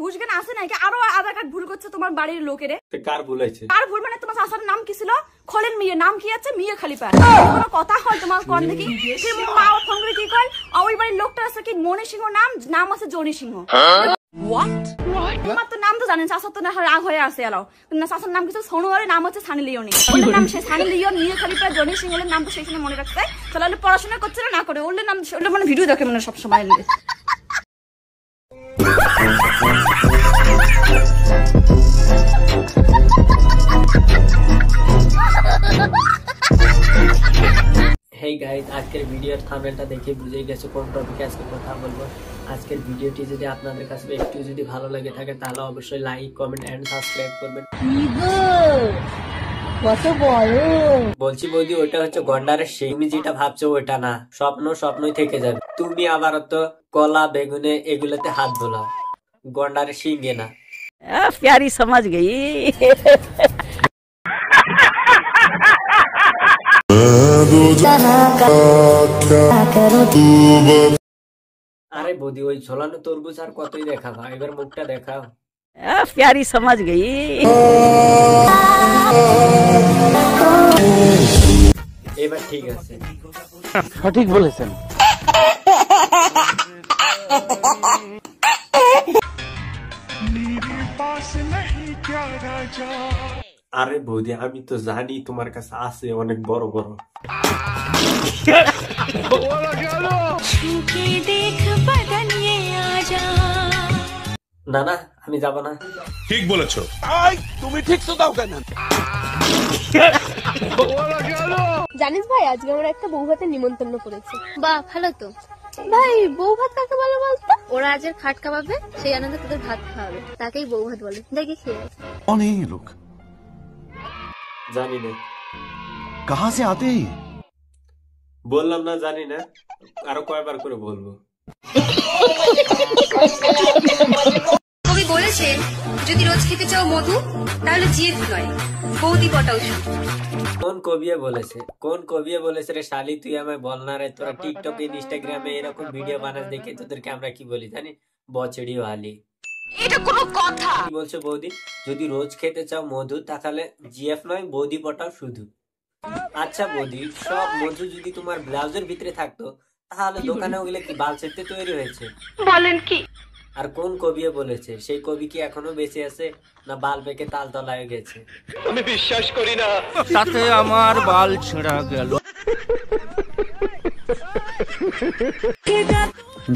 হুশ জ্ঞান আছে নাকি? আরো আধার কার্ড ভুল করছে তোমার বাড়ির লোকেরে। কার ভুল হয়েছে? কার ভুল মানে তোমার শাশুর নাম কি ছিল? খলিল মিয়া। নাম কি আছে? মিয়া খলিফা। কোনো কথা হয় তোমার কোন দেখি? মা ফোন করে কি কয় ওই বাড়ির লোকটা আছে কি মনি সিংহ নাম আছে জনি সিংহ। হোয়াট? তোমার তো নাম তো জানেন, শাশুর তো না রাগ হয়ে আছে এলাও। না শাশুর নাম কিছু সোনু আর নাম হচ্ছে সানি লিওনি। ওর নাম সে সানি লিওন মিয়া খলিফা জনি সিংহের নাম তো সেইখানে মনে রাখছে। তাহলে পড়াশোনা করছে না করে ওর নাম ওর মানে ভিডিও দেখে মানে সব সময় নেবে। হেই গাইস, আজকের ভিডিওর থাম্বনেলটা দেখে বুঝে গেছো কোন টপিকে আজকে কথা বলবো। আজকের ভিডিওটি যদি আপনাদের কাছে একটু যদি ভালো লাগে থাকে তাহলে অবশ্যই লাইক, কমেন্ট এন্ড সাবস্ক্রাইব করবেন। বলছি বৌদি, ওইটা হচ্ছে গন্ডারের শিং। তুমি যেটা ভাবছো ওইটা না, স্বপ্নই থেকে যাবে। তুমি আবার তো কলা বেগুনে এগুলোতে হাত বোলাও, গন্ডারের শিঙে না। प्यारी समझ गई। আরে বৌদি, ওই ঝোলানো তরমুজ আর কতই দেখাবা, এবার মুখটা দেখাও। प्यारी समझ गई। এবার ঠিক আছে, সঠিক বলেছেন। আরে বৌদি, আমি তো জানি তোমার কাছে আছে অনেক বড় বড়। না না, আমি যাব না। ঠিক বলেছো। তুমি ঠিক তো দাও কেন? জানিস ভাই, আজকে আমরা একটা বউ ভাতের নিমন্ত্রণ করেছি। বাহ, ভালো তো। ভাই, বউ ভাত কাকে বলে বলতো? ওরা আজের খাট খাওয়াবে, সেই আনন্দে তোদের ভাত খাওয়াবে, তাকেই বউ ভাত বলে। দেখি খেয়ে অনেক লোক জানি না কাহা সে আতে। বললাম না জানি না, আরো কয়বার করে বলবো। কবি বলেছেন, যদি রোজ খেতে চাও মধু তাহলে জিএফ নয়, বৌদি পটাও শুধু। কোন কবিয়ে বলেছে রে শালি? তুই আমায় বল না রে। তোরা টিকটকে ইনস্টাগ্রামে এরকম ভিডিও বানাস দেখে তোদেরকে আমরা কি বলি জানি? বচড়ি ওয়ালি। এটা কোনো কথা? কি বলছো বৌদি? যদি রোজ খেতে চাও মধু তাহলে জিএফ নয়, বৌদি পটাও শুধু। আচ্ছা বৌদি, সব মধু যদি তোমার ব্লাউজের ভিতরে থাকতো তাহলে দোকানে ওগুলো কি বালছেতে তৈরি হয়েছে? বলেন কি? আর কোন কবিয়ে বলেছে? সেই কবি কি এখনো বেঁচে আছে না বাল পেকে তাল তলায় গেছে? আমি বিশ্বাস করি না। তাতে আমার বাল ছেঁড়া গেল।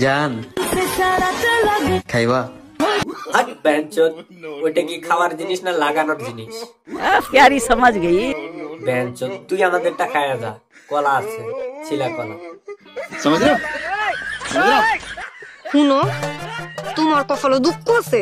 জান খাইবা? আর বেঞ্চত, ওইটা কি খাওয়ার জিনিস না লাগানোর জিনিস? प्यारी समझ गई। বেঞ্চত, তুই আমাদেরটা খায়া যা, কলা আছে, ছিলা কলা। শুনো, তোমার কপালে দুঃখ আছে।